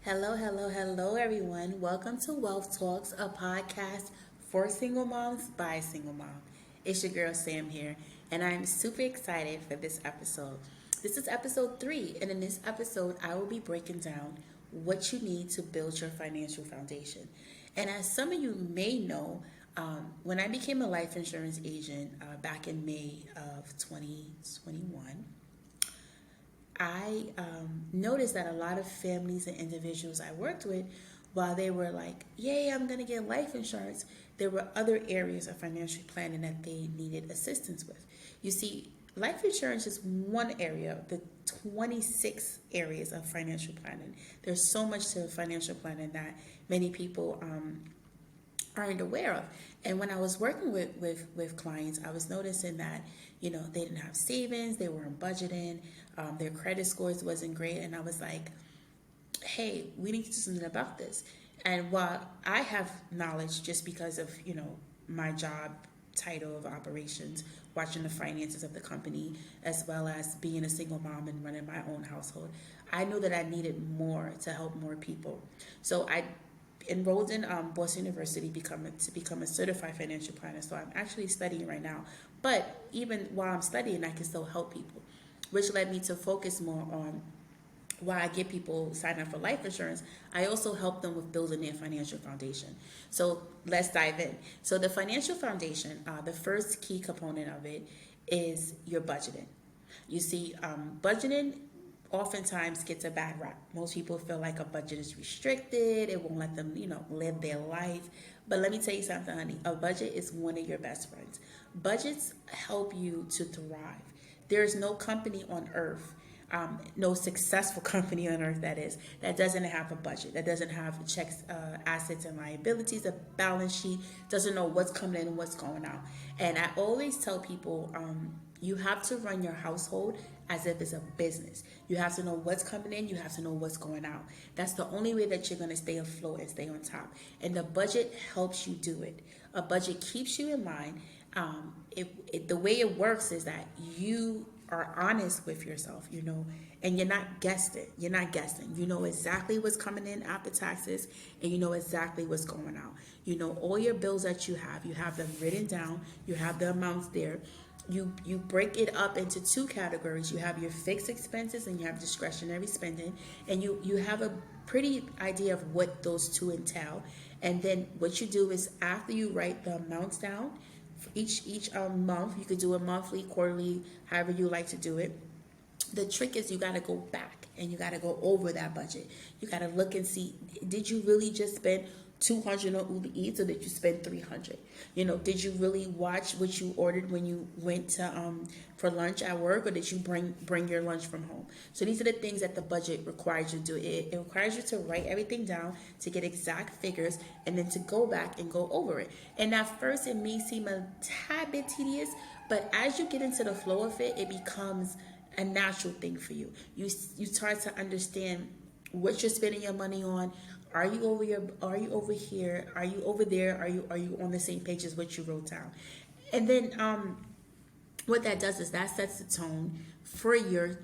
Hello, hello, hello, everyone. Welcome to Wealth Talks, a podcast for single moms by a single mom. It's your girl Sam here, and I'm super excited for this episode. This is episode 3, and in this episode, I will be breaking down what you need to build your financial foundation. And as some of you may know, when I became a life insurance agent back in May of 2021, I noticed that a lot of families and individuals I worked with, while they were like, yay, I'm going to get life insurance, there were other areas of financial planning that they needed assistance with. You see, life insurance is one area of the 26 areas of financial planning. There's so much to financial planning that many people aren't aware of. And when I was working with clients, I was noticing that, they didn't have savings, they weren't budgeting, their credit scores wasn't great. And I was like, hey, we need to do something about this. And while I have knowledge just because of, my job title of operations, watching the finances of the company, as well as being a single mom and running my own household, I knew that I needed more to help more people. So I enrolled in Boston University to become a certified financial planner. So I'm actually studying right now. But even while I'm studying, I can still help people, which led me to focus more on why I get people sign up for life insurance. I also help them with building their financial foundation. So let's dive in. So the financial foundation, the first key component of it is your budgeting. You see, budgeting oftentimes gets a bad rap. Most people feel like a budget is restricted. It won't let them, live their life. But let me tell you something, honey. A budget is one of your best friends. Budgets help you to thrive. There's no company on earth, no successful company on earth that doesn't have a budget, that doesn't have checks, assets and liabilities, a balance sheet, doesn't know what's coming in and what's going out. And I always tell people, you have to run your household as if it's a business. You have to know what's coming in. You have to know what's going out. That's the only way that you're going to stay afloat and stay on top. And the budget helps you do it. A budget keeps you in line. The way it works is that you are honest with yourself, and you're not guessing. You're not guessing. You know exactly what's coming in after taxes, and you know exactly what's going out. You know all your bills that you have. You have them written down. You have the amounts there. You break it up into two categories. You have your fixed expenses and you have discretionary spending, and you have a pretty idea of what those two entail. And then what you do is, after you write the amounts down for each month, you could do a monthly, quarterly, however you like to do it. The trick is you got to go back and you got to go over that budget. You got to look and see, did you really just spend 200 on Uber Eats, or did you spend 300? Did you really watch what you ordered when you went to for lunch at work, or did you bring your lunch from home? So these are the things that the budget requires you to do. It requires you to write everything down, to get exact figures, and then to go back and go over it. And at first it may seem a tad bit tedious, but as you get into the flow of it, it becomes a natural thing for you. You start to understand what you're spending your money on. Are you over here? Are you over here? Are you over there? Are you on the same page as what you wrote down? And then what that does is that sets the tone for your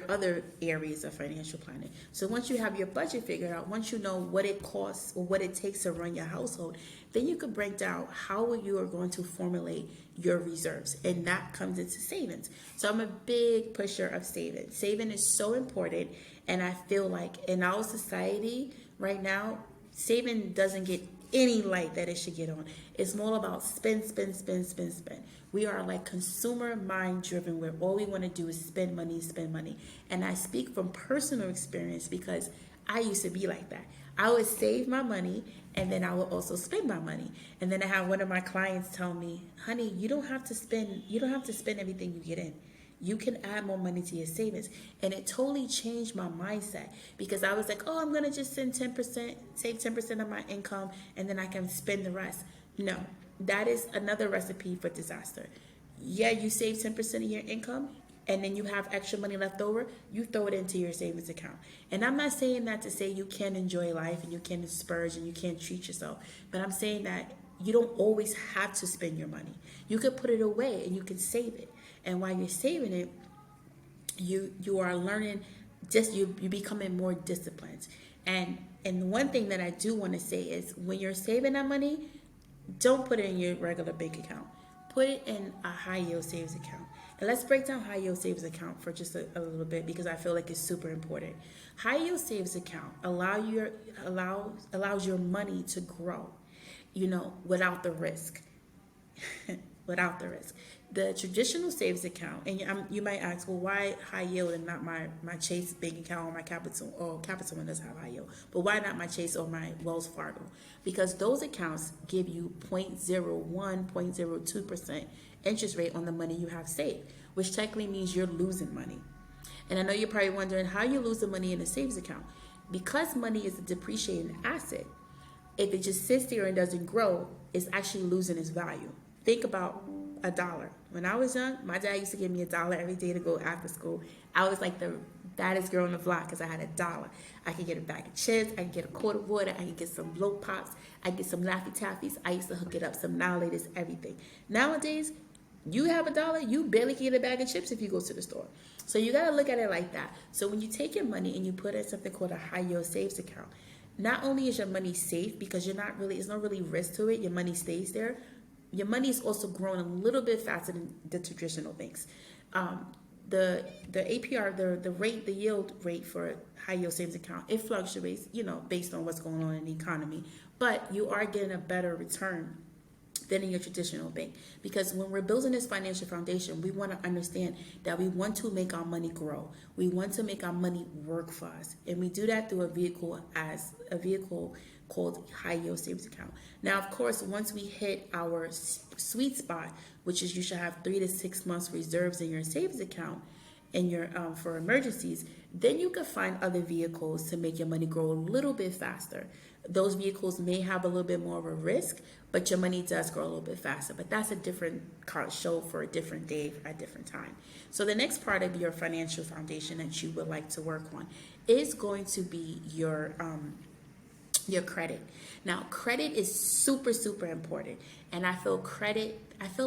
other areas of financial planning. So once you have your budget figured out, once you know what it costs or what it takes to run your household, then you can break down how you are going to formulate your reserves, and that comes into savings. So I'm a big pusher of saving. Saving is so important, and I feel like in our society right now, saving doesn't get any light that it should get on. It's more about spend, spend, spend, spend, spend. We are like consumer mind driven, where all we want to do is spend money, spend money. And I speak from personal experience because I used to be like that. I would save my money and then I would also spend my money. And then I have one of my clients tell me, honey, you don't have to spend everything you get in. You can add more money to your savings. And it totally changed my mindset, because I was like, oh, I'm going to just save 10% of my income, and then I can spend the rest. No, that is another recipe for disaster. Yeah, you save 10% of your income, and then you have extra money left over, you throw it into your savings account. And I'm not saying that to say you can't enjoy life and you can't splurge and you can't treat yourself, but I'm saying that you don't always have to spend your money. You could put it away and you can save it. And while you're saving it, you are learning just you becoming more disciplined. And one thing that I do want to say is when you're saving that money, don't put it in your regular bank account. Put it in a high yield savings account. And let's break down high yield savings account for just a little bit because I feel like it's super important. High yield savings account allows your money to grow, without the risk. Without the risk. The traditional savings account, and you might ask, well, why high yield and not my Chase bank account or my Capital, or Capital One doesn't have high yield, but why not my Chase or my Wells Fargo? Because those accounts give you 0.01, 0.02% interest rate on the money you have saved, which technically means you're losing money. And I know you're probably wondering how you lose the money in a savings account. Because money is a depreciating asset, if it just sits there and doesn't grow, it's actually losing its value. Think about a dollar. When I was young, my dad used to give me $1 every day to go after school. I was like the baddest girl on the block because I had $1. I could get a bag of chips, I could get a quart of water, I could get some blow pops, I could get some Laffy Taffies. I used to hook it up, some now latest everything. Nowadays, you have $1, you barely get a bag of chips if you go to the store. So you got to look at it like that. So when you take your money and you put it in something called a high yield savings account, not only is your money safe because there's not really risk to it, your money stays there. Your money is also growing a little bit faster than the traditional banks. The APR, the yield rate for high yield savings account, it fluctuates, based on what's going on in the economy. But you are getting a better return than in your traditional bank. Because when we're building this financial foundation, we want to understand that we want to make our money grow. We want to make our money work for us. And we do that through a vehicle called high yield savings account. Now, of course, once we hit our sweet spot, which is you should have 3 to 6 months reserves in your savings account and your for emergencies, then you can find other vehicles to make your money grow a little bit faster. Those vehicles may have a little bit more of a risk, but your money does grow a little bit faster. But that's a different show for a different day at a different time. So the next part of your financial foundation that you would like to work on is going to be your credit. Now, credit is super, super important. And I feel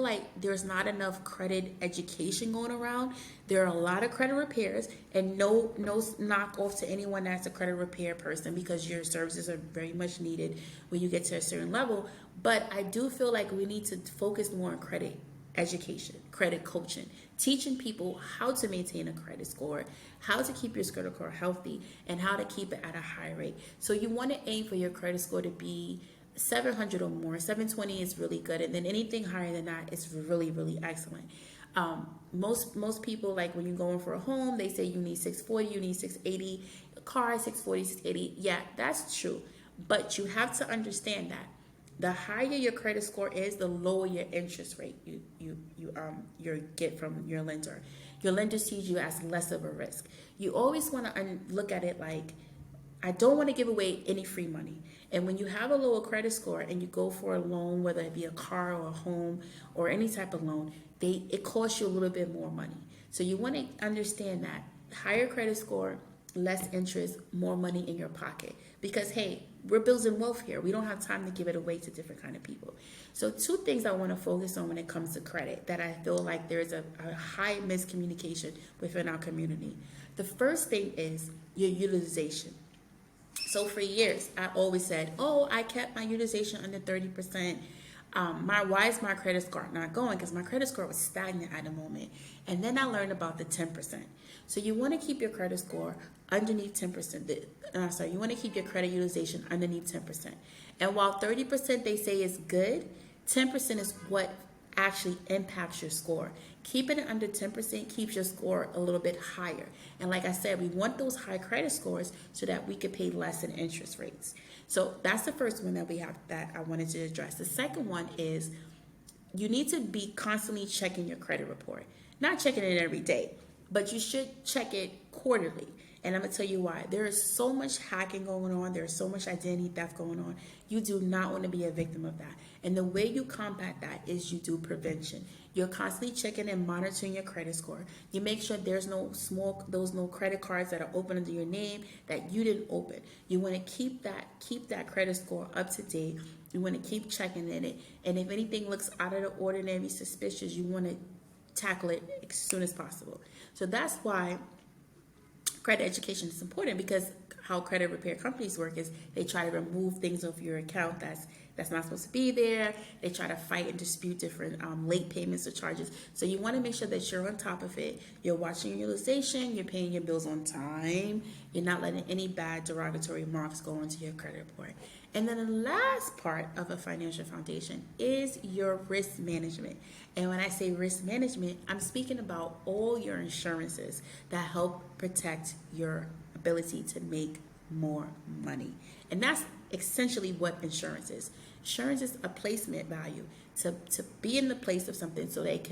like there's not enough credit education going around. There are a lot of credit repairs, and no knock off to anyone that's a credit repair person because your services are very much needed when you get to a certain level. But I do feel like we need to focus more on credit education, credit coaching, teaching people how to maintain a credit score, how to keep your credit score healthy, and how to keep it at a high rate. So you want to aim for your credit score to be 700 or more. 720 is really good, and then anything higher than that is really, really excellent. Most people, like when you're going for a home, they say you need 640, you need 680, a car 640, 680. Yeah, that's true, but you have to understand that the higher your credit score is, the lower your interest rate you get from your lender. Your lender sees you as less of a risk. You always want to look at it like, I don't want to give away any free money. And when you have a lower credit score and you go for a loan, whether it be a car or a home or any type of loan, it costs you a little bit more money. So you want to understand that higher credit score, less interest, more money in your pocket. Because, hey, we're building wealth here. We don't have time to give it away to different kind of people. So 2 things I want to focus on when it comes to credit that I feel like there's a high miscommunication within our community. The first thing is your utilization. So for years, I always said, I kept my utilization under 30%. Why is my credit score not going? Because my credit score was stagnant at the moment. And then I learned about the 10%. So you want to keep your credit score underneath 10%. You want to keep your credit utilization underneath 10%. And while 30% they say is good, 10% is what actually impacts your score. Keeping it under 10% keeps your score a little bit higher. And like I said, we want those high credit scores so that we could pay less in interest rates. So that's the first one that we have that I wanted to address. The second one is you need to be constantly checking your credit report. Not checking it every day, but you should check it quarterly. And I'm going to tell you why. There is so much hacking going on. There's so much identity theft going on. You do not want to be a victim of that. And the way you combat that is you do prevention. You're constantly checking and monitoring your credit score. You make sure there's no credit cards that are open under your name that you didn't open. You want to keep that credit score up to date. You want to keep checking in it. And if anything looks out of the ordinary, suspicious, you want to tackle it as soon as possible. So that's why credit education is important because how credit repair companies work is they try to remove things off your account that's not supposed to be there. They try to fight and dispute different late payments or charges. So you want to make sure that you're on top of it. You're watching your utilization. You're paying your bills on time. You're not letting any bad derogatory marks go into your credit report. And then the last part of a financial foundation is your risk management. And when I say risk management, I'm speaking about all your insurances that help protect your ability to make more money. And that's essentially what insurance is. Insurance is a placement value to be in the place of something so that it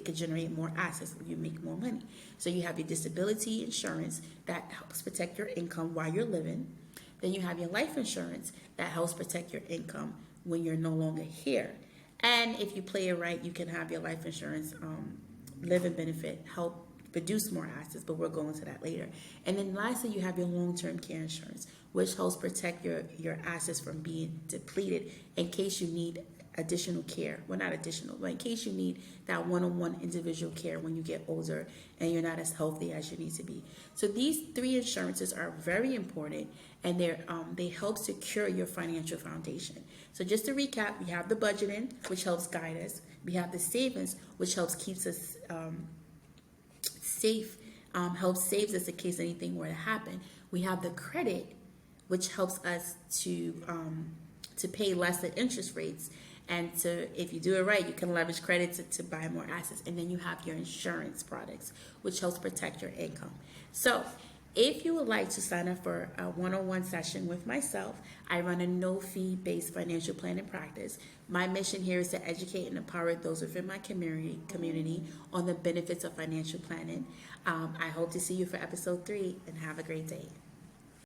can generate more assets when you make more money. So you have your disability insurance that helps protect your income while you're living. Then you have your life insurance that helps protect your income when you're no longer here. And if you play it right, you can have your life insurance living benefit help produce more assets, but we'll go into that later. And then lastly, you have your long-term care insurance, which helps protect your assets from being depleted in case you need additional care. Well, not additional, but in case you need that one-on-one individual care when you get older and you're not as healthy as you need to be. So these three insurances are very important, and they help secure your financial foundation. So just to recap, we have the budgeting, which helps guide us. We have the savings, which helps keeps us safe, saves us in case anything were to happen. We have the credit, which helps us to pay less in interest rates, and if you do it right, you can leverage credit to buy more assets. And then you have your insurance products, which helps protect your income. So if you would like to sign up for a one-on-one session with myself, I run a no-fee based financial planning practice. My mission here is to educate and empower those within my community on the benefits of financial planning. I hope to see you for episode 3, and have a great day.